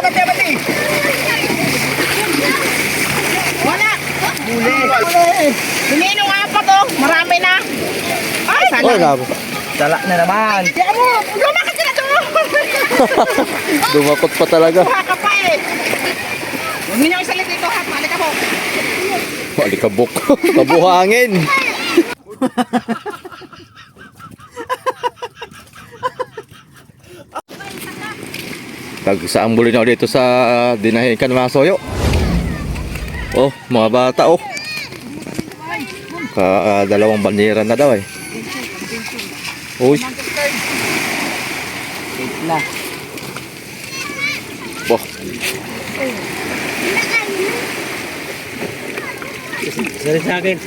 bati. Wala. Huli. Hinino nga pa to. Marami na. Ay, sana. Oh, labo. Dala na naman. Di mo, lumakit sila to. Dumakot pa talaga. Kuha ka pa eh. Huwag ninyo isalit dito ha. Malik ako. Malikabok. Kabuhangin. Tagsaang buli na dito sa dinahikan mga soyo. Oh, mga bata oh. Dalawang bandiran na daw eh. Uy. Na. Boh. Sorry sa akin.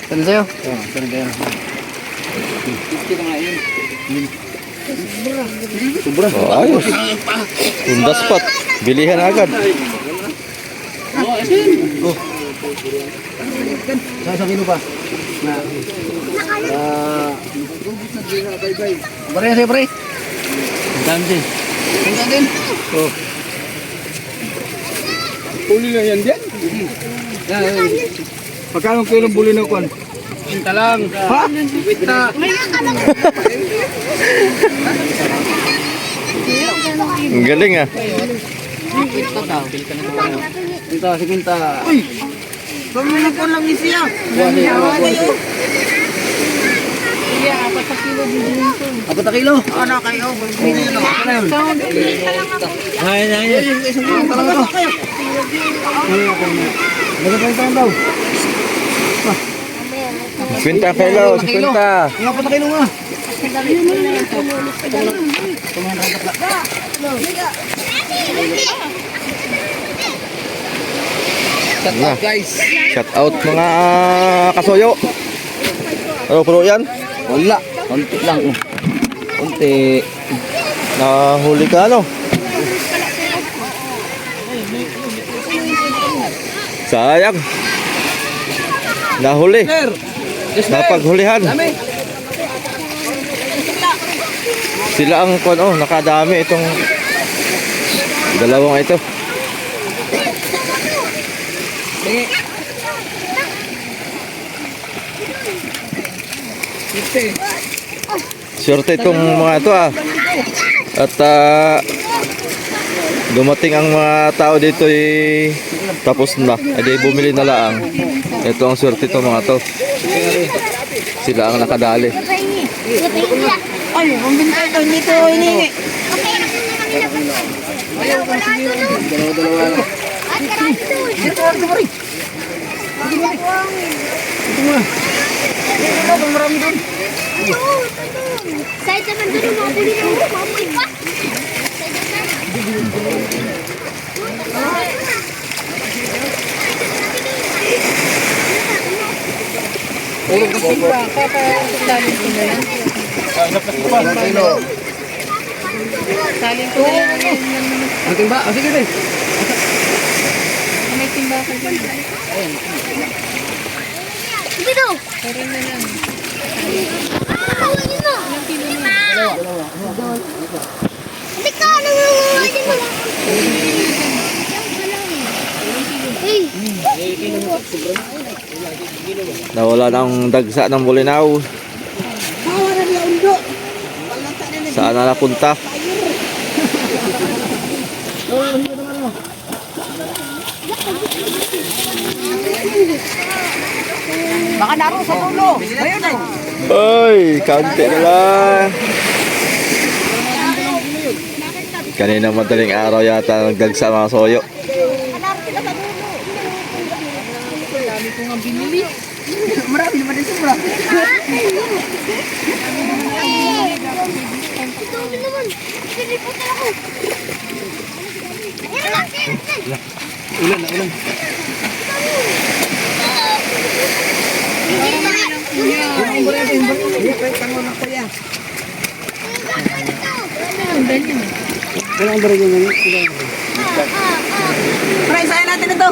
Saan sa'yo? Oo, saan kayo? 50 na nga yun. Sobra. Oh, ayos. Undas pat. Bilihan agad. Sa kilo pa? Na. Pare sa'yo, pare. Ang dami din. Ang dami din. Oh. Huli lang yan din? Pagkano kilong buli na kuwan? Pinta lang. Ha? Pinta. Ang galing ah. Pinta, si Pinta. Uy! Pamilya ko lang isiya. Apat na kilo? Ano kayo? Ay. Isang kilo talaga to. Nagkakalitan daw. 50 kilo, 50. Apat na kilo nga. Shout out guys. Shout out mga kasoyo. Ano pro yan? Wala. Konti lang. Konti. Nahuli ka ano? Sayang. Nahuli. Napaghulihan. Sila ang nakadami itong dalawang ito. Swerte itong mga ito ah. At dumating ang mga tao dito tapos na. Ay bumili na lang. Ito ang swerte itong mga to. Sila ang nakadali. Ay, pambinta ito. Hindi ito hiningi. Dalawa-dalawa lang. Ito mo rin. Ito mo. Ito marami doon. Saya naman doon yung mga buli na mamoy pa. Puro ko pa. Saling ko na yan. Kilo. Saling ko na yan. Ang timba? O sige din. May timba ka dyan. Dito. Pero na lang. Yun na. Hindi ka nangunguha mo lang. Hey. Nawala ng dagsa ng bulinaw. Saan na napunta? Baka naroon sa dulo. Ayun eh. Ay, kaunti na lang. Kanina madaling araw yata nagdagsa mga soyo. Dami ko nga binili. Marami naman din sobra. Ito naman. Piniputan ako. Ayun lang. Ulan na, ulan. Wala ang baril yung Pre, sayan natin ito.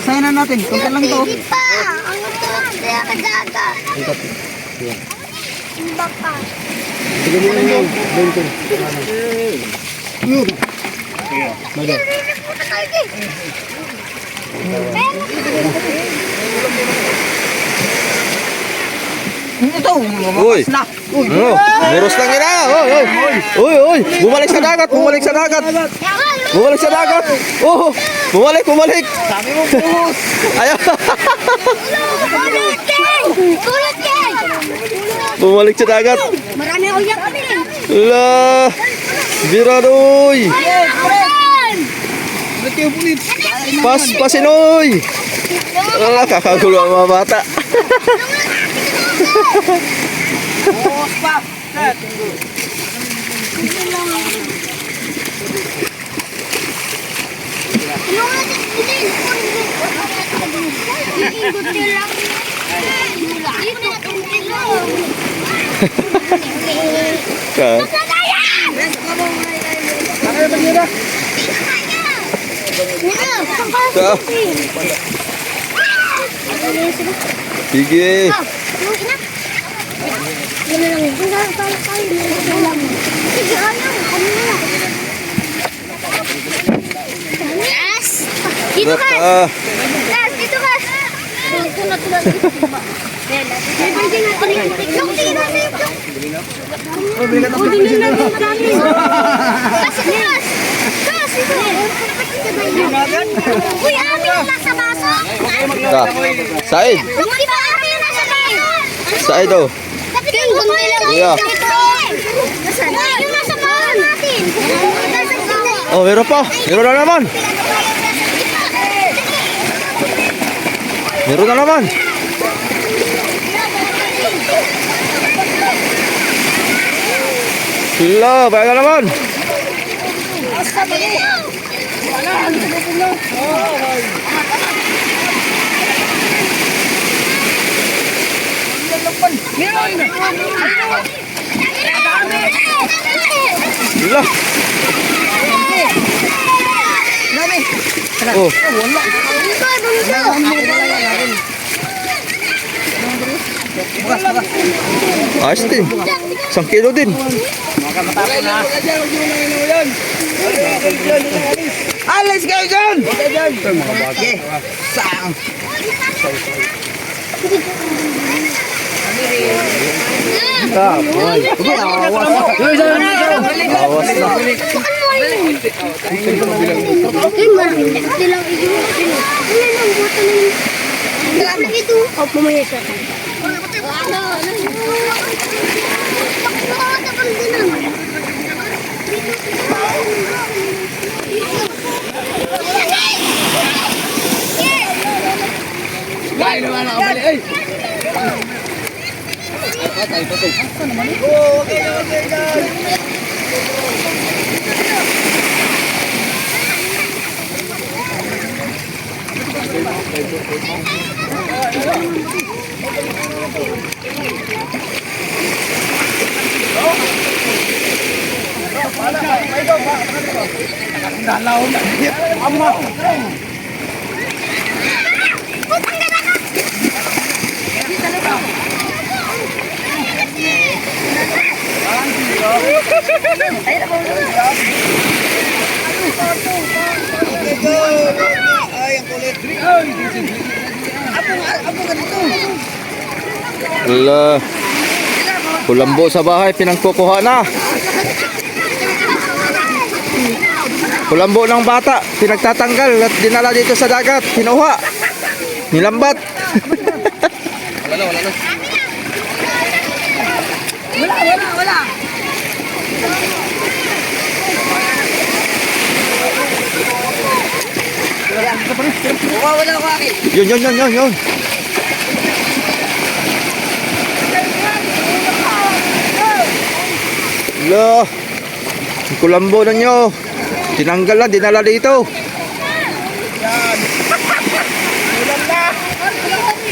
Sayan na natin. Kunti lang ito. Hindi pa. Ang ito. Kaya kadaga. Iba pa. Sige mo lang yun. Nililiputan tayo eh. Ito, Uy! na. Uy, Ano? Muros lang yun ah! Uy! Uy! Uy! Bumalik sa dagat! Bumalik sa dagat! Bumalik sa dagat! Oh! Bumalik! Bumalik! sabi mo buhos. Ayaw! Kulot King! Kulot King! Bumalik sa dagat! Marami ako yan kami. La! Biradoy! Ayan! Ba't yung bulit? Pasinoy! Ah, kakagulo ang mga bata. Buhos pa. Set. Ano nga hindi? Iikot nyo lang. Dito, kunti lang. Ka- Ano ba nila? Ka- Sige. Yes! Dito ka! Ah, Yes, dito ka! Dito na tulad dito. May pwede natin yung TikTok. Tingnan natin yung TikTok. Kasi Gas! Gas! Uy, amin yung nasa baso! ka. Said! Di ba amin yung nasa baso? Said oh. King, kunti lang. Kuya. Uy, yung nasa baso natin. Oh, meron pa. Meron na naman. Meron na naman. Sila, bayan na naman. Sila. Oh, ayos din. 1 kilo din. Alis kayo dyan! Okay. Saan? Awas na. Ala. Kulambo sa bahay, pinangkukuha na. Kulambo ng bata, pinagtatanggal at dinala dito sa dagat, kinuha. Nilambat. Yun. Ala. Ang kulambo na nyo. Tinanggal na, dinala dito.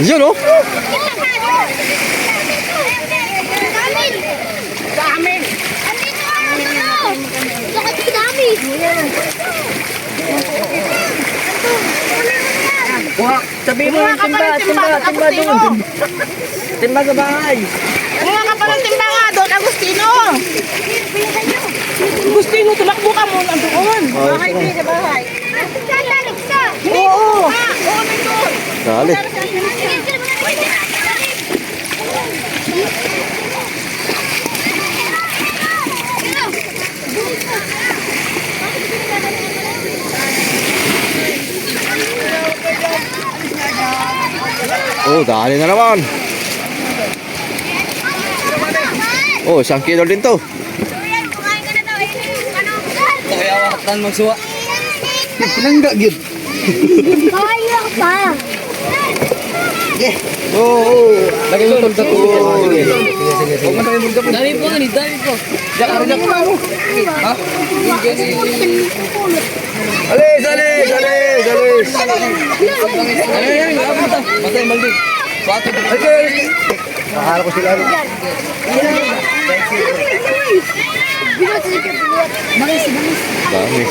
Yun oh. Sabihin mo yung timba doon. Timba sa bahay. Mga ka pa ng timba nga doon, Agustino. Gusto mo, tumakbo ka muna doon. Bahay din sa bahay. Oo. Oo, nandun. Dali. Oh, dali na naman. Oh, 1 kilo din to. Kaya wakatan magsuwa. Pinangga gyud. Kaya pa. Oo. Lagi mo tol ko. Sige. Dami po. Diyan ka rin ako. Ha? Alis, alis, alis, alis. Ay, grabe ta. Matay maldi. Bato. Akala ko sila. Dami.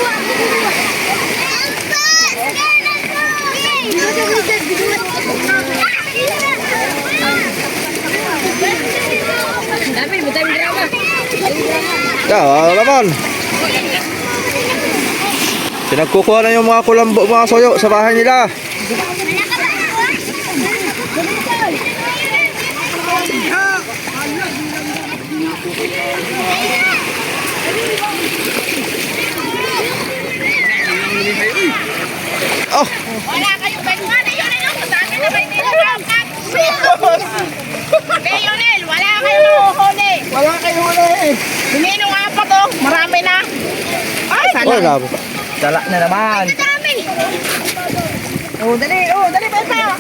Ano naman? Pinagkukuha na yung mga kulambo, mga soyo sa bahay nila. Oh, Wala kayong bengwan. Yunel, sa akin na may nilalakat. Yunel, wala kayong nahuhuli. Wala kayo wala eh. Ninong apat oh, marami na. Ay, oh, labo. Dala na naman. dami. Oh, dali, beta.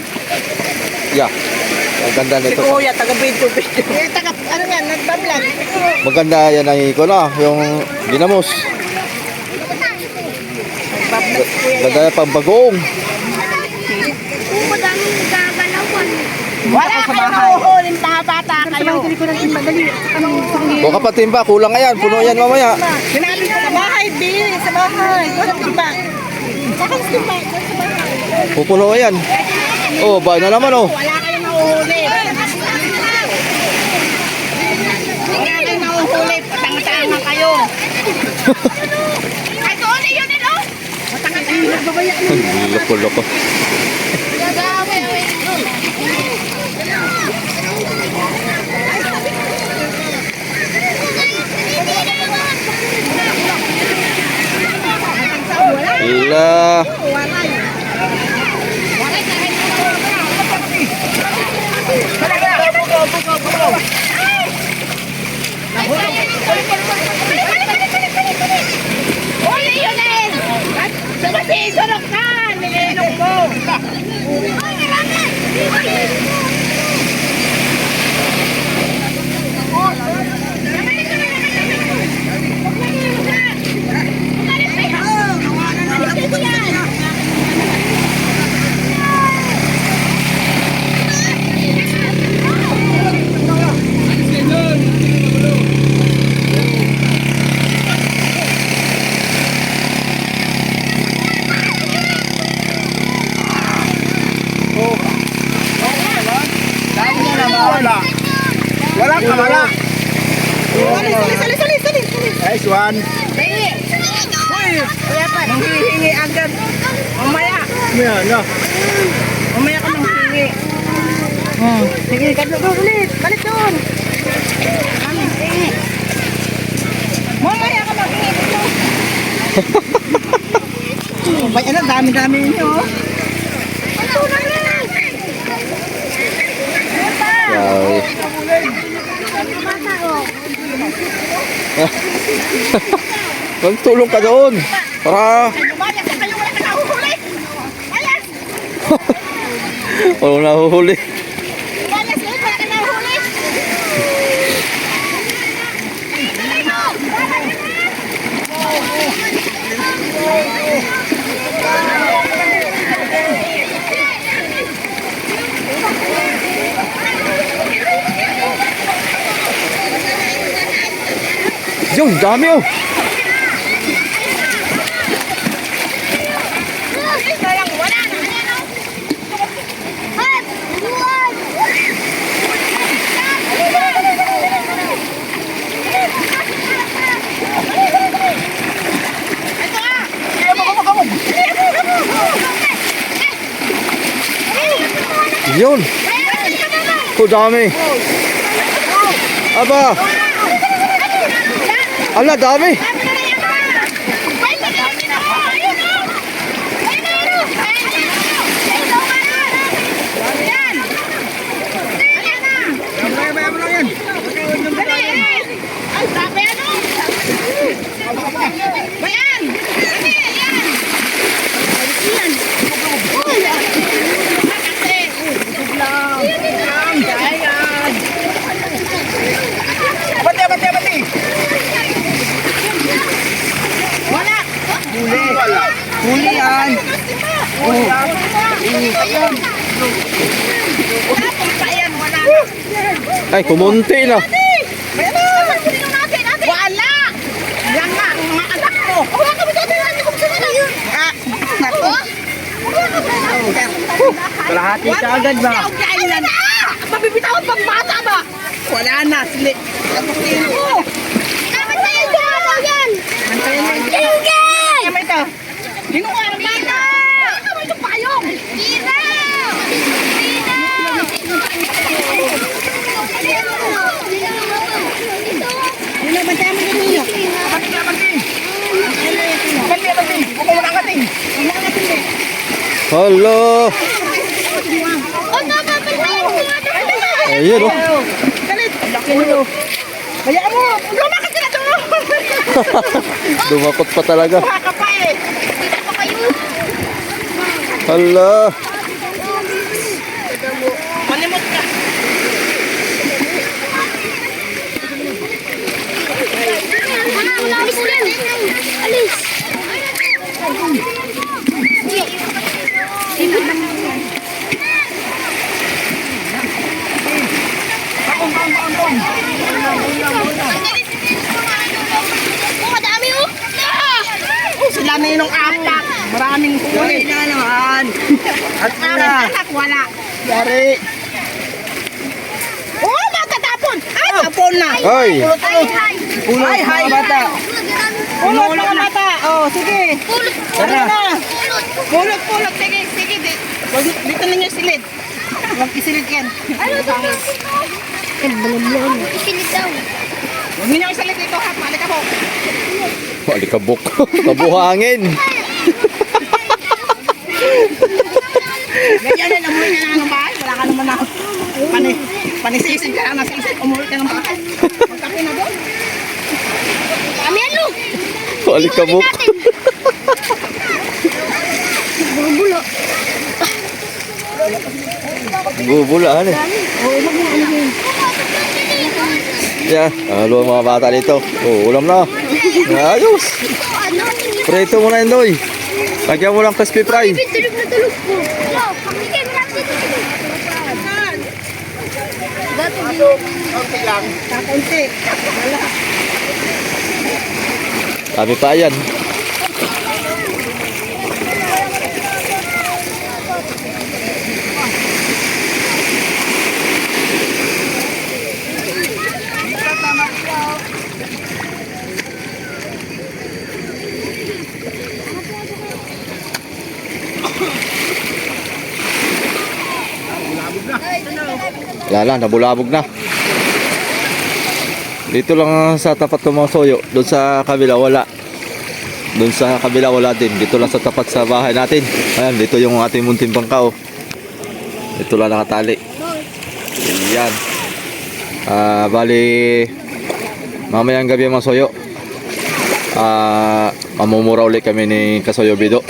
Yeah. Ang ganda nito. Kuya, taga-video. Ano yan, nagbablog. Maganda yan ang iko na, yung ginamos. Ganda yan pang bagoong. Madaming gagalawan. Wala kayong nahuhuli, mga bata kayo. Buka pa timba, kulang nga yan, puno yan mamaya. Sinabi ko sa bahay, Bill, sa bahay. Wala timba. Saka sa timba, sa bahay. Pupuno yan. Oh, ba na naman oh. Wala kayong nahuhuli. Wala kayong nahuhuli, patanga-tanga kayo. Ay, doon na yun, no? Patanga-tanga. Loko-loko. Ila. Uli yun eh! Sumasigurok ka! Nililong mo! Wala ka wala. Sali! Nice one. Hingi! Kuya pa, manghihingi agad. Mamaya! Ano? Mamaya ka manghihingi. Sige, kadlo ulit. Balik doon. Hingi. Mamaya ka manghihingi dito. Bay, ano, dami-dami ninyo. Ito na lang. Yawi. Magtulong ka doon. Para Lumayas na kayo, wala ka nahuhuli. Ayas! walang nahuhuli. Lumayas na wala ka nahuhuli. Yung dami oh. Ito lang, wala na. Ayan o. Hot! Luwan! Yun. Oh, dami. Aba. Ala, dami. Huli yan. Ay, kumunti na. Wala! Yan nga, ang mga anak ko. Wala kami dito. Kalahati ka agad ba? Mabibitawan pang bata ba? Wala na, sili. Abutin ko. Ano ito? Dino ko ang bata. Ano ito payong? Dino, bantayan mo din niyo. Banti. Huwag mo nang ating. Hala. Ayun, oh. Galit. Kaya mo, lumakas sila doon. Dumakot pa talaga. Baka pa eh. Hala. Malimot ka. Alis. Madami oh. Sila na yun ang apat. Maraming huli. Na naman. At Anak, wala. Yari. Oh, matatapon. Ay, tapon na. Ay. Puno Ay, mga ay, bata. Pulot mga bata. Oh, sige. Tara. Pulot. Sige. Dito ninyo silid. Huwag isilid yan. Isilid daw. Huwag ninyo isilid dito ha. Malik ako. Walikabok. Kabuhangin. Ganyan na, umuwi ka na ng bahay. Wala ka naman na. Panisisid ka na nasisid. Umuwi ka ng bahay. Magkape na doon. Kami ano? Walikabok. Bubulo. Bubulaan eh. Yeah, halo mga bata dito. Oh, ulam na. Ayos. Preto mo na yun, Noy. Lagyan mo lang crispy fry. Tulog na tulog po. Sige, marami dito. Okay lang. Kakunti. Wala. Sabi pa yan. Wala lang, nabulabog na. Dito lang sa tapat ng mga soyo. Doon sa kabila wala. Doon sa kabila wala din. Dito lang sa tapat sa bahay natin. Ayan, dito yung ating munting bangka. Dito lang nakatali. Ayan. Bali mamayang gabi mga soyo. Mamumura ulit kami ni Kasoyo Bido.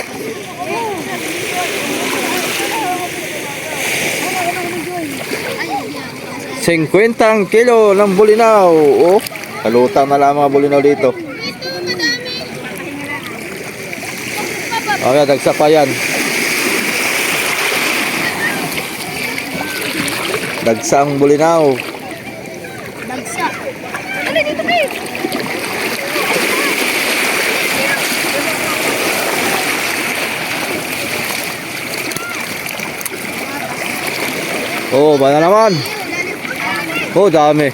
$50 kilo ng bulinaw. Oh, kalutang na lang mga bulinaw dito. Oh, dagsa pa yan. Dagsang bulinaw. Bagsa. Ano dito kayo? Oh, ba na naman? Oh, dami.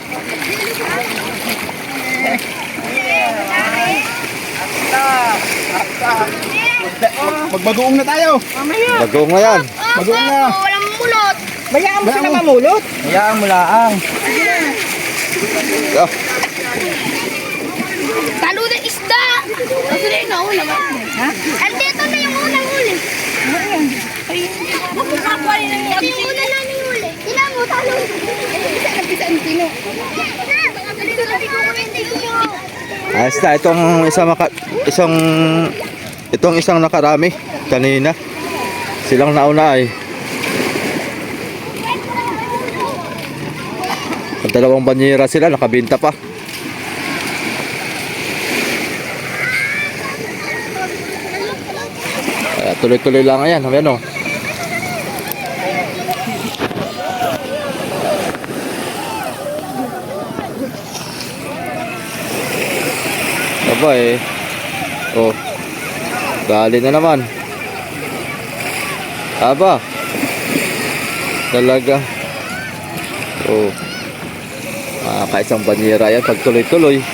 Magbagoong na tayo. Mamaya. Bagong na yan. Bagoong na. Walang mulot. Bayaan mo sila mamulot. Hayaan mo laang. Ah, Talo na isda! Kasi na yung nauna ba? Ha? Andito na yung unang huli. Magkakakuha rin ng ito yung una namin huli. Sila mo, talo. Nagpisa ang tino. ayos na. Itong isang nakarami kanina. Silang nauna ay. Ang dalawang banyera sila, nakabinta pa. Kaya tuloy-tuloy lang yan. Ayan o. Aba eh. Oh. Gali na naman. Aba. Talaga. Oh. Kaisang banyera yan pag tuloy-tuloy.